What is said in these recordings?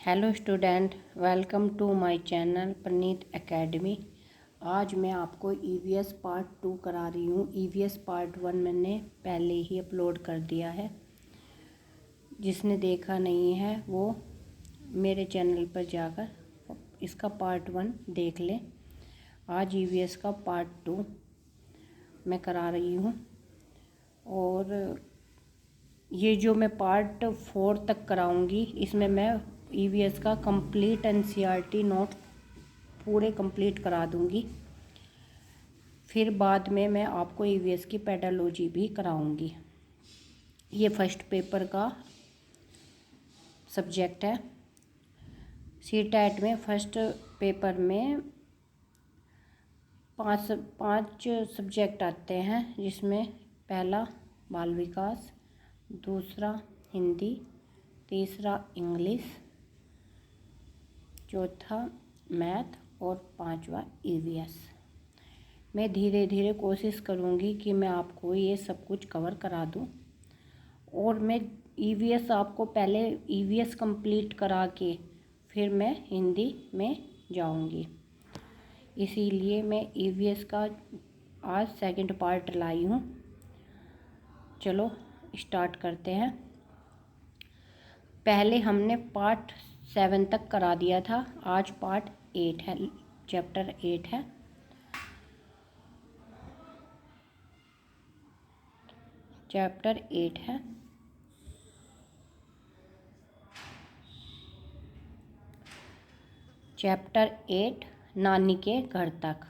Hello student, welcome to my channel Puneet academy. आज मैं आपको ईवीएस पार्ट 2 करा रही हूँ। ईवीएस पार्ट 1 मैंने पहले ही अपलोड कर दिया है। जिसने देखा नहीं है वो मेरे चैनल पर जाकर इसका पार्ट 1 देख ले। आज ईवीएस का पार्ट 2 मैं करा रही हूँ और ये जो मैं पार्ट 4 तक कराऊंगी इसमें मैं ईवीएस का कंप्लीट एनसीईआरटी नोट पूरे कंप्लीट करा दूंगी। फिर बाद में मैं आपको ईवीएस की पेडालॉजी भी कराऊंगी। ये फर्स्ट पेपर का सब्जेक्ट है। सीटेट में फर्स्ट पेपर में पाँच सब्जेक्ट आते हैं, जिसमें पहला बाल विकास, दूसरा हिंदी, तीसरा इंग्लिश, चौथा मैथ और पांचवा ईवीएस। मैं धीरे धीरे कोशिश करूंगी कि मैं आपको ये सब कुछ कवर करा दूं और मैं ईवीएस आपको पहले ईवीएस कंप्लीट करा के फिर मैं हिंदी में जाऊंगी। इसीलिए मैं ईवीएस का आज सेकंड पार्ट लाई हूँ। चलो स्टार्ट करते हैं। पहले हमने पार्ट 7 तक करा दिया था, आज पार्ट 8 है, चैप्टर 8 है। चैप्टर 8 है। चैप्टर 8 नानी के घर तक।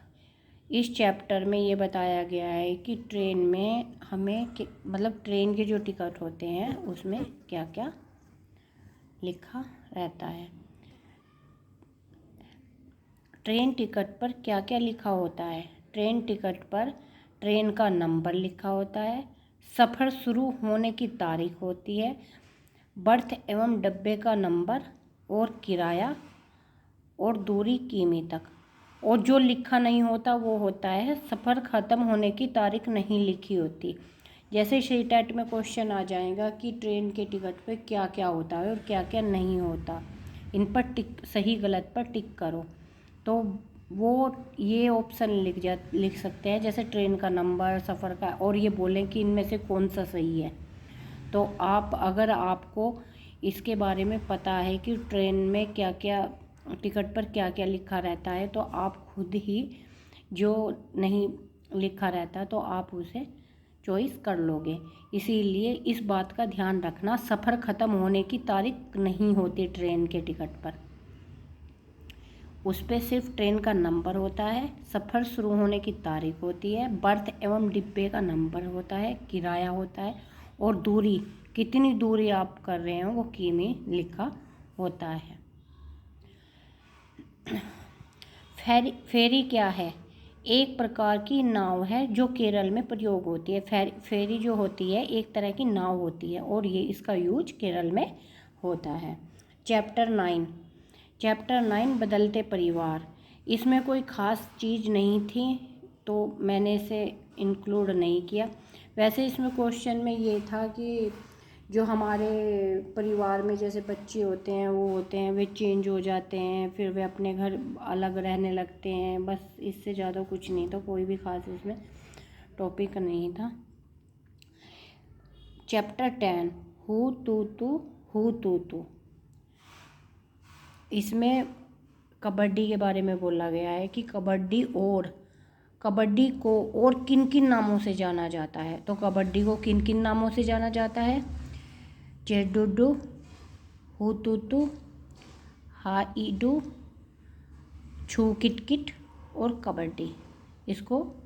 इस चैप्टर में ये बताया गया है कि ट्रेन में हमें मतलब ट्रेन के जो टिकट होते हैं उसमें क्या क्या लिखा रहता है। ट्रेन टिकट पर क्या क्या लिखा होता है। ट्रेन टिकट पर ट्रेन का नंबर लिखा होता है, सफ़र शुरू होने की तारीख होती है, बर्थ एवं डब्बे का नंबर और किराया और दूरी किमी तक। और जो लिखा नहीं होता वो होता है सफ़र ख़त्म होने की तारीख नहीं लिखी होती। जैसे सीटेट में क्वेश्चन आ जाएगा कि ट्रेन के टिकट पे क्या क्या होता है और क्या क्या नहीं होता, इन पर टिक, सही गलत पर टिक करो, तो वो ये ऑप्शन लिख सकते हैं, जैसे ट्रेन का नंबर, सफ़र का, और ये बोलें कि इनमें से कौन सा सही है। तो अगर आपको इसके बारे में पता है कि ट्रेन में क्या क्या टिकट पर क्या क्या लिखा रहता है, तो आप खुद ही जो नहीं लिखा रहता तो आप उसे चॉइस कर लोगे। इसीलिए इस बात का ध्यान रखना, सफ़र ख़त्म होने की तारीख नहीं होती ट्रेन के टिकट पर, उस पर सिर्फ ट्रेन का नंबर होता है, सफ़र शुरू होने की तारीख होती है, बर्थ एवं डिब्बे का नंबर होता है, किराया होता है और दूरी, कितनी दूरी आप कर रहे हो वो किमी लिखा होता है। फेरी क्या है? एक प्रकार की नाव है जो केरल में प्रयोग होती है। फेरी जो होती है एक तरह की नाव होती है और ये इसका यूज केरल में होता है। चैप्टर 9 बदलते परिवार। इसमें कोई ख़ास चीज़ नहीं थी तो मैंने इसे इंक्लूड नहीं किया। वैसे इसमें क्वेश्चन में ये था कि जो हमारे परिवार में जैसे बच्चे होते हैं वो होते हैं, वे चेंज हो जाते हैं, फिर वे अपने घर अलग रहने लगते हैं, बस इससे ज़्यादा कुछ नहीं था, कोई भी ख़ास इसमें टॉपिक नहीं था। चैप्टर 10 हु तू तू। इसमें कबड्डी के बारे में बोला गया है कि कबड्डी को और किन किन नामों से जाना जाता है। तो कबड्डी को किन किन नामों से जाना जाता है? चेडुडू, हुतुतु, हाइडू, छू किटकिट और कबड्डी।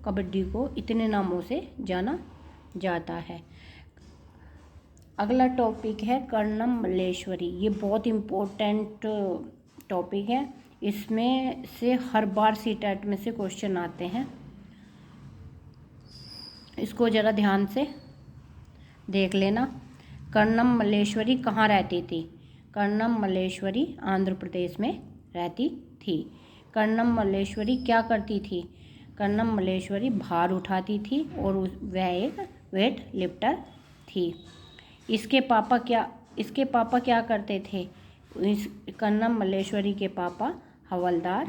कबड्डी को इतने नामों से जाना जाता है। अगला टॉपिक है कर्णम मल्लेश्वरी। ये बहुत इम्पोर्टेंट टॉपिक है। इसमें से हर बार सीटेट में से क्वेश्चन आते हैं, इसको ज़रा ध्यान से देख लेना। कर्णम मल्लेश्वरी कहाँ रहती थी? कर्णम मल्लेश्वरी आंध्र प्रदेश में रहती थी। कर्णम मल्लेश्वरी क्या करती थी? कर्णम मल्लेश्वरी भार उठाती थी और वह एक वेट लिफ्टर थी। इसके पापा क्या करते थे? इस कर्नम मल्लेश्वरी के पापा हवलदार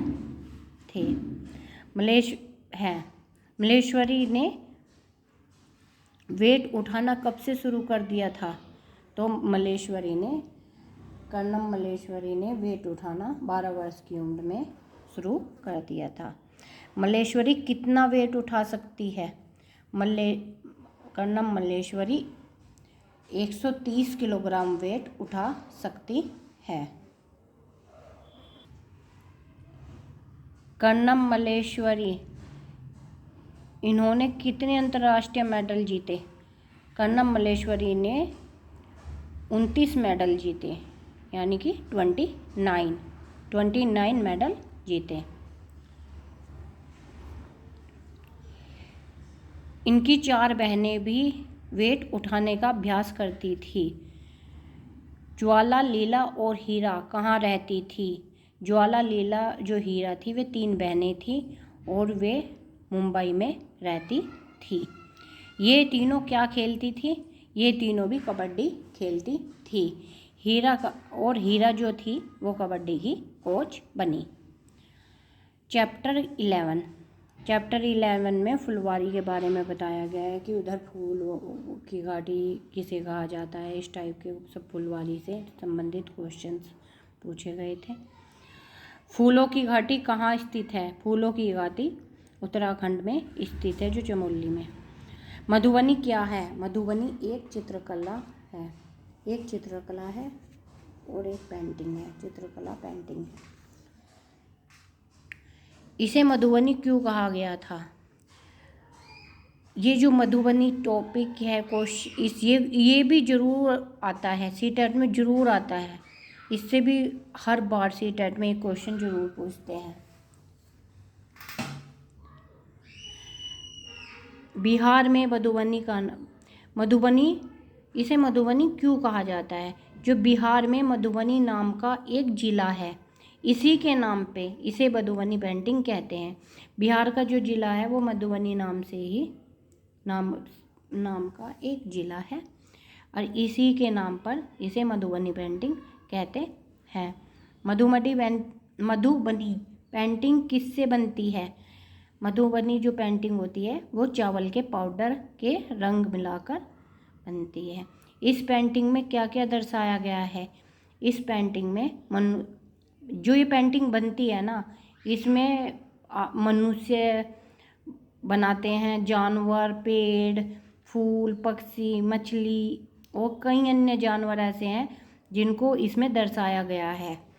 थे। मल्लेश्वरी ने वेट उठाना कब से शुरू कर दिया था? तो कर्नम मल्लेश्वरी ने वेट उठाना 12 वर्ष की उम्र में शुरू कर दिया था। मल्लेश्वरी कितना वेट उठा सकती है? कर्नम मल्लेश्वरी 130 किलोग्राम वेट उठा सकती है। कर्नम मल्लेश्वरी इन्होंने कितने अंतर्राष्ट्रीय मेडल जीते? कर्नम मल्लेश्वरी ने 29 मेडल जीते, यानी कि 29 मेडल जीते। इनकी 4 बहनें भी वेट उठाने का अभ्यास करती थी। ज्वाला, लीला और हीरा कहाँ रहती थी? ज्वाला, लीला जो हीरा थी वे 3 बहनें थी और वे मुंबई में रहती थी। ये तीनों क्या खेलती थी? ये तीनों भी कबड्डी खेलती थी। हीरा जो थी वो कबड्डी की कोच बनी। चैप्टर 11 में फुलवारी के बारे में बताया गया है कि उधर फूल की घाटी किसे कहा जाता है। इस टाइप के सब फुलवारी से संबंधित क्वेश्चंस पूछे गए थे। फूलों की घाटी कहाँ स्थित है? फूलों की घाटी उत्तराखंड में स्थित है, जो चमोली में। मधुबनी क्या है? मधुबनी एक चित्रकला है और एक पेंटिंग है। चित्रकला पेंटिंग है। इसे मधुबनी क्यों कहा गया था? ये जो मधुबनी टॉपिक है ये भी जरूर आता है, सीटेट में जरूर आता है। इससे भी हर बार सीटेट में एक क्वेश्चन जरूर पूछते हैं। बिहार में इसे मधुबनी क्यों कहा जाता है? जो बिहार में मधुबनी नाम का एक जिला है, इसी के नाम पे इसे मधुबनी पेंटिंग कहते हैं। बिहार का जो जिला है वो मधुबनी नाम से ही नाम का एक जिला है और इसी के नाम पर इसे मधुबनी पेंटिंग कहते हैं। मधुबनी पेंटिंग किससे बनती है? मधुबनी जो पेंटिंग होती है वो चावल के पाउडर के रंग मिलाकर बनती है। इस पेंटिंग में क्या क्या दर्शाया गया है? इस पेंटिंग में जो ये पेंटिंग बनती है ना, इसमें मनुष्य बनाते हैं, जानवर, पेड़, फूल, पक्षी, मछली और कई अन्य जानवर ऐसे हैं जिनको इसमें दर्शाया गया है।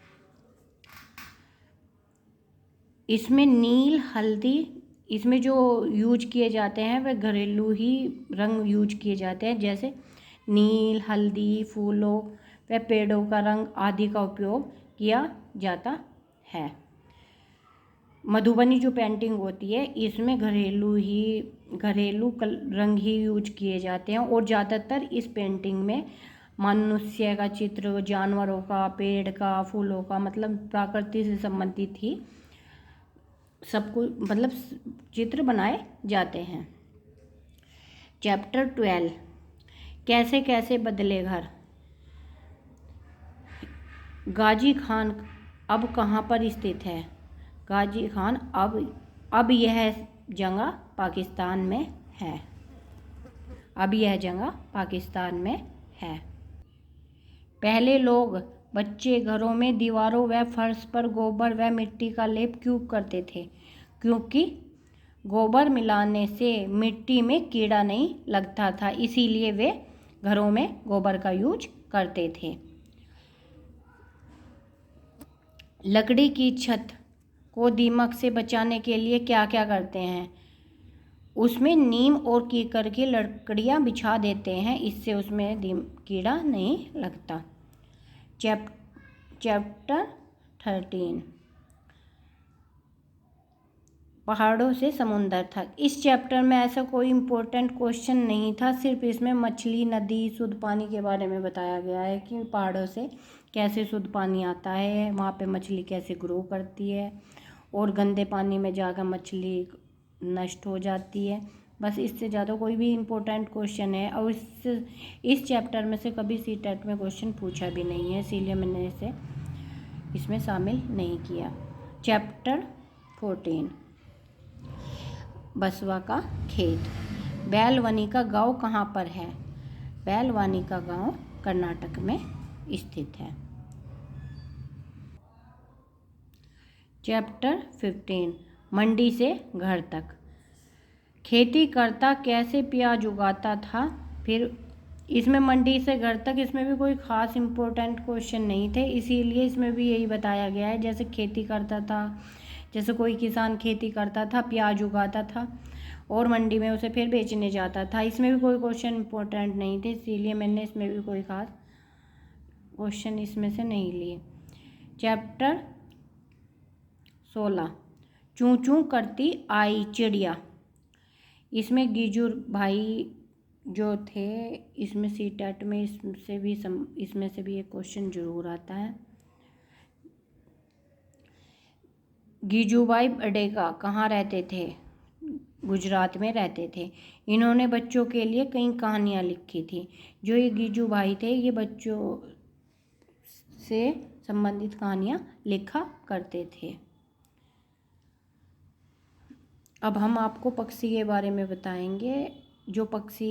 इसमें नील, हल्दी, इसमें जो यूज किए जाते हैं वह घरेलू ही रंग यूज किए जाते हैं, जैसे नील, हल्दी, फूलों व पेड़ों का रंग आदि का उपयोग किया जाता है। मधुबनी जो पेंटिंग होती है इसमें घरेलू रंग ही यूज किए जाते हैं और ज़्यादातर इस पेंटिंग में मनुष्य का चित्र, जानवरों का, पेड़ का, फूलों का, मतलब प्रकृति से संबंधित ही सब कुछ मतलब चित्र बनाए जाते हैं। चैप्टर 12 कैसे कैसे बदले घर। गाजी खान अब कहाँ पर स्थित है? गाजी खान अब यह जगह पाकिस्तान में है। अब यह जगह पाकिस्तान में है। पहले लोग बच्चे घरों में दीवारों व फर्श पर गोबर व मिट्टी का लेप क्यों करते थे? क्योंकि गोबर मिलाने से मिट्टी में कीड़ा नहीं लगता था, इसीलिए वे घरों में गोबर का यूज करते थे। लकड़ी की छत को दीमक से बचाने के लिए क्या क्या करते हैं? उसमें नीम और कीकर की लकड़ियाँ बिछा देते हैं, इससे उसमें कीड़ा नहीं लगता। चैप्टर 13 पहाड़ों से समुंदर तक। इस चैप्टर में ऐसा कोई इम्पोर्टेंट क्वेश्चन नहीं था, सिर्फ इसमें मछली, नदी, शुद्ध पानी के बारे में बताया गया है कि पहाड़ों से कैसे शुद्ध पानी आता है, वहाँ पे मछली कैसे ग्रो करती है और गंदे पानी में जाकर मछली नष्ट हो जाती है। बस इससे ज़्यादा कोई भी इम्पोर्टेंट क्वेश्चन है और इस चैप्टर में से कभी सीटेट में क्वेश्चन पूछा भी नहीं है, इसीलिए मैंने इसे इसमें शामिल नहीं किया। चैप्टर 14 बसवा का खेत। बैलवनी का गांव कहाँ पर है? बैलवानी का गांव कर्नाटक में स्थित है। चैप्टर 15 मंडी से घर तक। खेती करता कैसे प्याज उगाता था? फिर इसमें मंडी से घर तक, इसमें भी कोई ख़ास इम्पोर्टेंट क्वेश्चन नहीं थे, इसीलिए इसमें भी यही बताया गया है। जैसे खेती करता था, जैसे कोई किसान खेती करता था, प्याज उगाता था और मंडी में उसे फिर बेचने जाता था। इसमें भी कोई क्वेश्चन इम्पोर्टेंट नहीं थे, इसीलिए मैंने इसमें भी कोई ख़ास क्वेश्चन इसमें से नहीं लिए। चैप्टर 16 चूँ चूँ करती आई चिड़िया। इसमें गीजू भाई जो थे, इसमें सीटेट में इसमें से भी एक क्वेश्चन जरूर आता है। गीजूभाई बडेगा कहाँ रहते थे? गुजरात में रहते थे। इन्होंने बच्चों के लिए कई कहानियाँ लिखी थी। जो ये गीजू भाई थे, ये बच्चों से संबंधित कहानियाँ लिखा करते थे। अब हम आपको पक्षी के बारे में बताएंगे। जो पक्षी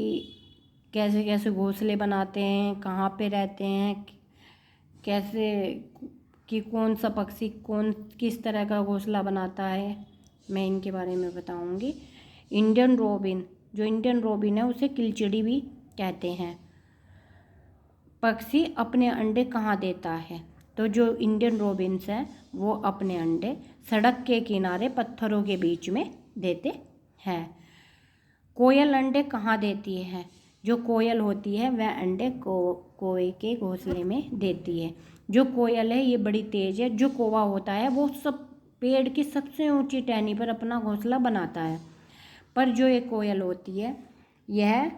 कैसे कैसे घोंसले बनाते हैं, कहाँ पे रहते हैं, कैसे कि कौन सा पक्षी किस तरह का घोंसला बनाता है, मैं इनके बारे में बताऊंगी। इंडियन रोबिन, जो इंडियन रोबिन है उसे किलचिड़ी भी कहते हैं। पक्षी अपने अंडे कहाँ देता है? तो जो इंडियन रोबिन्स है वो अपने अंडे सड़क के किनारे पत्थरों के बीच में देते हैं। कोयल अंडे कहाँ देती है? जो कोयल होती है वह अंडे कौवे के घोंसले में देती है। जो कोयल है ये बड़ी तेज है। जो कौवा होता है वो सब पेड़ की सबसे ऊंची टहनी पर अपना घोंसला बनाता है, पर जो एक कोयल होती है यह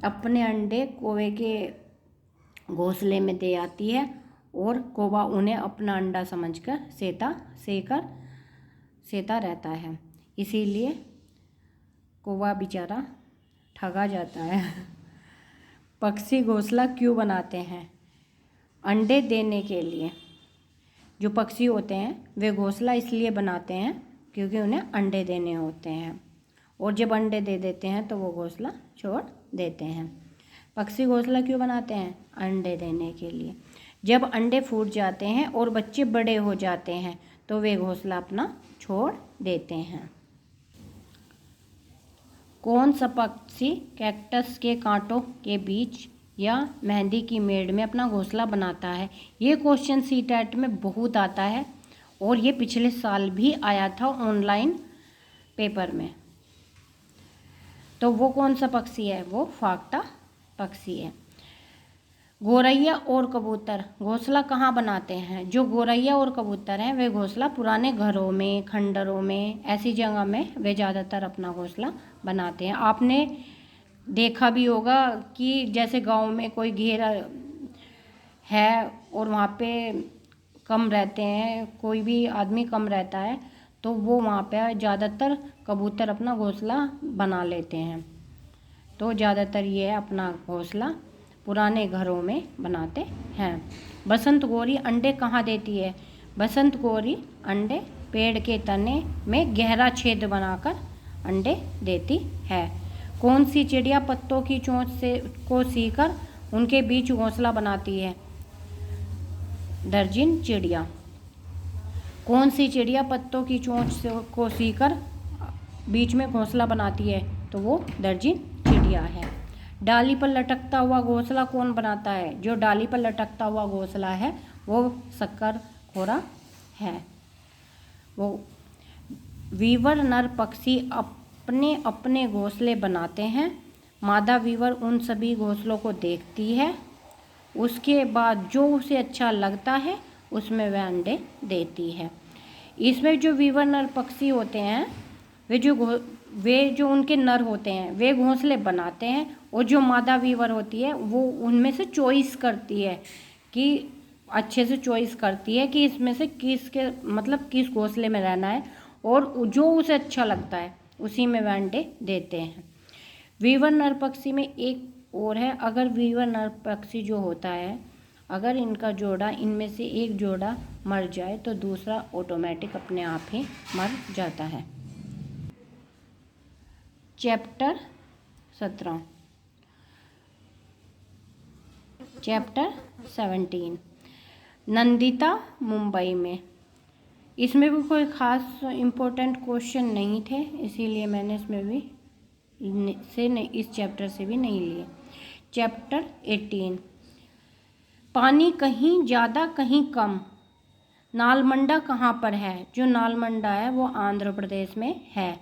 अपने अंडे कौवे के घोंसले में दे आती है और कौवा उन्हें अपना अंडा समझकर सेता रहता है। इसीलिए कौवा बेचारा ठगा जाता है। पक्षी घोंसला क्यों बनाते हैं? अंडे देने के लिए। जो पक्षी होते हैं वे घोंसला इसलिए बनाते हैं क्योंकि उन्हें अंडे देने होते हैं, और जब अंडे दे देते हैं तो वो घोंसला छोड़ देते हैं। पक्षी घोंसला क्यों बनाते हैं? अंडे देने के लिए। जब अंडे फूट जाते हैं और बच्चे बड़े हो जाते हैं तो वे घोंसला अपना छोड़ देते हैं। कौन सा पक्षी कैक्टस के कांटों के बीच या मेहंदी की मेड़ में अपना घोंसला बनाता है? ये क्वेश्चन सीटेट में बहुत आता है और ये पिछले साल भी आया था ऑनलाइन पेपर में। तो वो कौन सा पक्षी है? वो फाक्टा पक्षी है। गौरैया और कबूतर घोंसला कहाँ बनाते हैं? जो गौरैया और कबूतर हैं वे घोंसला पुराने घरों में, खंडरों में, ऐसी जगह में वे ज़्यादातर अपना घोंसला बनाते हैं। आपने देखा भी होगा कि जैसे गांव में कोई घेरा है और वहाँ पे कम रहते हैं, कोई भी आदमी कम रहता है, तो वो वहाँ पे ज़्यादातर कबूतर अपना घोंसला बना लेते हैं। तो ज़्यादातर ये अपना घोंसला पुराने घरों में बनाते हैं। बसंत गौरी अंडे कहाँ देती है? बसंत गौरी अंडे पेड़ के तने में गहरा छेद बनाकर अंडे देती है। कौन सी चिड़िया पत्तों की चोंच को सीकर उनके बीच घोंसला बनाती है? दर्जिन चिड़िया। कौन सी चिड़िया पत्तों की चोंच को सीकर बीच में घोंसला बनाती है? तो वो दर्जिन चिड़िया है। डाली पर लटकता हुआ घोंसला कौन बनाता है? जो डाली पर लटकता हुआ घोंसला है वो शक्करखोरा है। वो वीवर नर पक्षी अपने अपने घोंसले बनाते हैं। मादा वीवर उन सभी घोंसलों को देखती है, उसके बाद जो उसे अच्छा लगता है उसमें वह अंडे देती है। इसमें जो वीवर नर पक्षी होते हैं वे जो उनके नर होते हैं वे घोंसले बनाते हैं, और जो मादा वीवर होती है वो उनमें से चॉइस करती है कि अच्छे से चॉइस करती है कि इसमें से किस घोंसले में रहना है, और जो उसे अच्छा लगता है उसी में वह अंडे देते हैं। वीवर नर पक्षी में एक और है, अगर वीवर नर पक्षी जो होता है अगर इनका जोड़ा, इनमें से एक जोड़ा मर जाए तो दूसरा ऑटोमेटिक अपने आप ही मर जाता है। चैप्टर 17, चैप्टर 17, नंदिता मुंबई में। इसमें भी कोई ख़ास इम्पोर्टेंट क्वेश्चन नहीं थे, इसीलिए मैंने इसमें भी इस चैप्टर से भी नहीं लिए। चैप्टर 18, पानी कहीं ज़्यादा कहीं कम। नालमंडा कहाँ पर है? जो नालमंडा है वो आंध्र प्रदेश में है।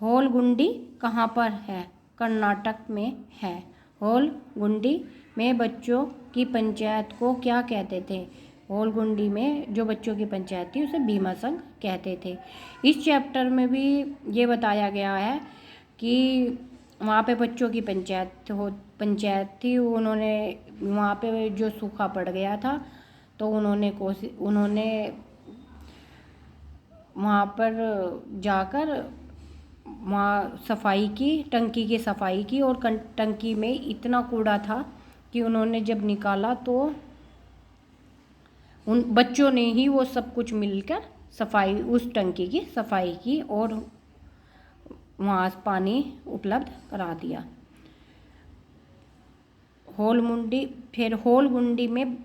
होलगुंडी कहाँ पर है? कर्नाटक में है। होलगुंडी में बच्चों की पंचायत को क्या कहते थे? होलगुंडी में जो बच्चों की पंचायत थी उसे भीमा संघ कहते थे। इस चैप्टर में भी ये बताया गया है कि वहाँ पे बच्चों की पंचायत थी। उन्होंने वहाँ पे जो सूखा पड़ गया था तो उन्होंने वहाँ पर जाकर वहाँ सफाई की, टंकी की सफाई की, और टंकी में इतना कूड़ा था कि उन्होंने जब निकाला तो उन बच्चों ने ही वो सब कुछ मिलकर सफाई, उस टंकी की सफाई की और वहाँ पानी उपलब्ध करा दिया। होलगुंडी में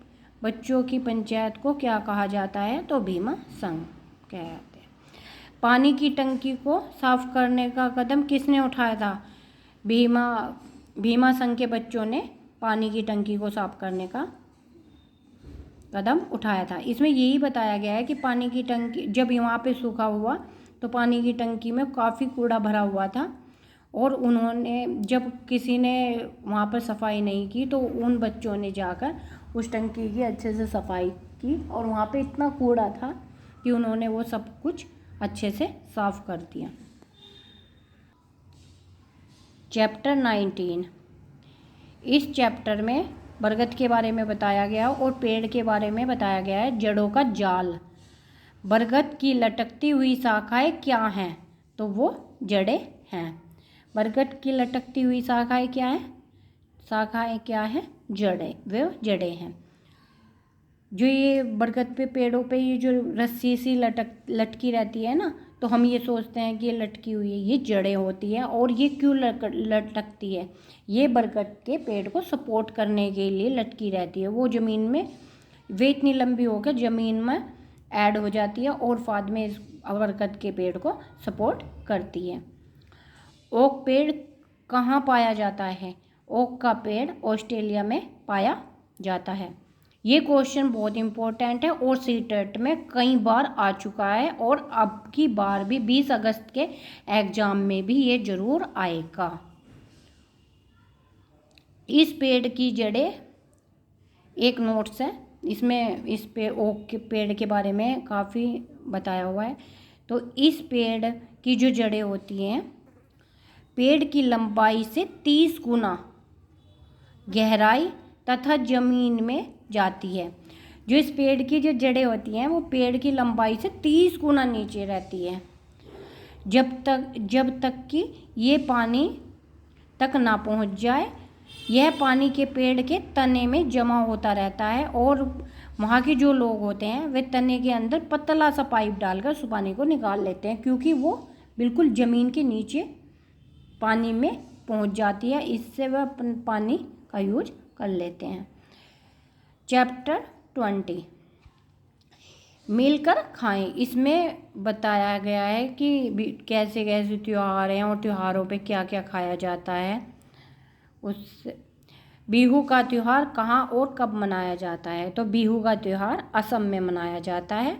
बच्चों की पंचायत को क्या कहा जाता है? तो भीमा संघ कहते हैं। पानी की टंकी को साफ करने का कदम किसने उठाया था? भीमा संघ के बच्चों ने पानी की टंकी को साफ करने का कदम उठाया था। इसमें यही बताया गया है कि पानी की टंकी जब वहाँ पे सूखा हुआ तो पानी की टंकी में काफ़ी कूड़ा भरा हुआ था और उन्होंने, जब किसी ने वहाँ पर सफाई नहीं की तो उन बच्चों ने जाकर उस टंकी की अच्छे से सफाई की और वहाँ पे इतना कूड़ा था कि उन्होंने वो सब कुछ अच्छे से साफ कर दिया। चैप्टर 19, इस चैप्टर में बरगद के बारे में बताया गया और पेड़ के बारे में बताया गया है। जड़ों का जाल। बरगद की लटकती हुई शाखाएं क्या हैं? तो वो जड़ें हैं। बरगद की लटकती हुई शाखाएं क्या है? शाखाएं क्या है? जड़ें। वे जड़ें हैं। जो ये बरगद पे, पेड़ों पे ये जो रस्सी सी लटकी रहती है ना, तो हम ये सोचते हैं कि ये लटकी हुई है, ये जड़ें होती है। और ये क्यों लटकती है? ये बरगद के पेड़ को सपोर्ट करने के लिए लटकी रहती है। वो ज़मीन में, वे इतनी लंबी होकर ज़मीन में ऐड हो जाती है और बाद में इस बरगद के पेड़ को सपोर्ट करती है। ओक पेड़ कहाँ पाया जाता है? ओक का पेड़ ऑस्ट्रेलिया में पाया जाता है। ये क्वेश्चन बहुत इम्पोर्टेंट है और सीटेट में कई बार आ चुका है और अब की बार भी 20 अगस्त के एग्ज़ाम में भी ये ज़रूर आएगा। इस पेड़ की जड़ें, एक नोट्स है इसमें, इस पे ओक के पेड़ के बारे में काफ़ी बताया हुआ है। तो इस पेड़ की जो जड़ें होती हैं, पेड़ की लंबाई से 30 गुना गहराई तथा ज़मीन में जाती है। जो इस पेड़ की जो जड़ें होती हैं वो पेड़ की लंबाई से 30 गुना नीचे रहती है, जब तक कि ये पानी तक ना पहुंच जाए। यह पानी के पेड़ के तने में जमा होता रहता है और वहाँ के जो लोग होते हैं वे तने के अंदर पतला सा पाइप डालकर उस पानी को निकाल लेते हैं, क्योंकि वो बिल्कुल ज़मीन के नीचे पानी में पहुंच जाती है। इससे वह पानी का यूज कर लेते हैं। चैप्टर 20, मिलकर खाएं। इसमें बताया गया है कि कैसे कैसे त्यौहार हैं और त्योहारों पे क्या क्या खाया जाता है। उस बिहू का त्यौहार कहाँ और कब मनाया जाता है? तो बिहू का त्यौहार असम में मनाया जाता है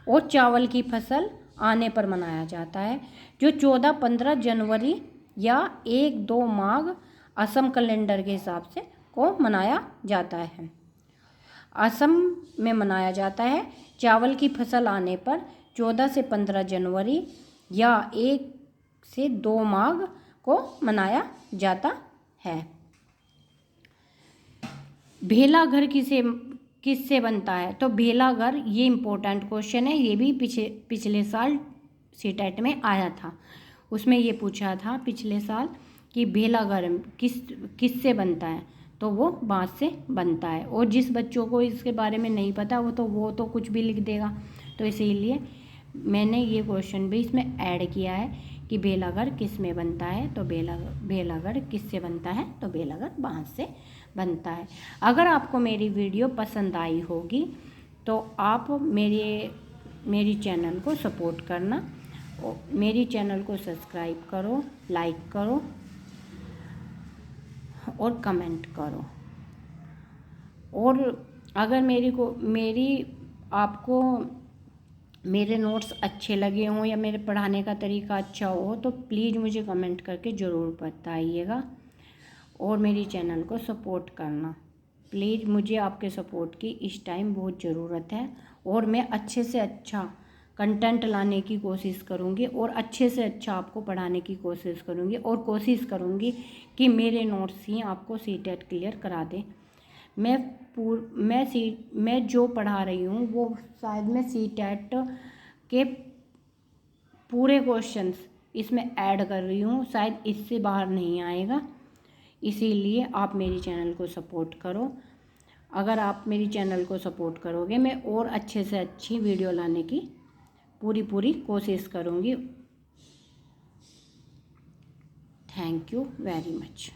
और चावल की फसल आने पर मनाया जाता है, जो 14-15 जनवरी या 1-2 माघ असम कैलेंडर के हिसाब से को मनाया जाता है। असम में मनाया जाता है। चावल की फसल आने पर 14 से 15 जनवरी या 1 से 2 माघ को मनाया जाता है। भेला घर किससे बनता है? तो भेला घर, ये इम्पोर्टेंट क्वेश्चन है, ये भी पिछले साल सीटेट में आया था। उसमें ये पूछा था पिछले साल कि भेला घर किससे बनता है? तो वो बाँस से बनता है। और जिस बच्चों को इसके बारे में नहीं पता वो तो कुछ भी लिख देगा। तो इसीलिए मैंने ये क्वेश्चन भी इसमें ऐड किया है कि बेलाघर किस में बनता है, तो बेलाघर किससे बनता है, तो बेलाघर बाँस से बनता है। अगर आपको मेरी वीडियो पसंद आई होगी तो आप मेरी चैनल को सपोर्ट करना, मेरी चैनल को सब्सक्राइब करो, लाइक करो और कमेंट करो। और अगर आपको मेरे नोट्स अच्छे लगे हों या मेरे पढ़ाने का तरीका अच्छा हो तो प्लीज़ मुझे कमेंट करके ज़रूर बताइएगा और मेरी चैनल को सपोर्ट करना। प्लीज़, मुझे आपके सपोर्ट की इस टाइम बहुत ज़रूरत है और मैं अच्छे से अच्छा कंटेंट लाने की कोशिश करूँगी और अच्छे से अच्छा आपको पढ़ाने की कोशिश करूँगी और कोशिश करूँगी कि मेरे नोट्स ही आपको सीटेट क्लियर करा दें। मैं जो पढ़ा रही हूँ वो शायद मैं सीटेट के पूरे क्वेश्चंस इसमें ऐड कर रही हूँ, शायद इससे बाहर नहीं आएगा। इसीलिए आप मेरी चैनल को सपोर्ट करो। अगर आप मेरी चैनल को सपोर्ट करोगे मैं और अच्छे से अच्छी वीडियो लाने की पूरी कोशिश करूँगी। Thank you very much.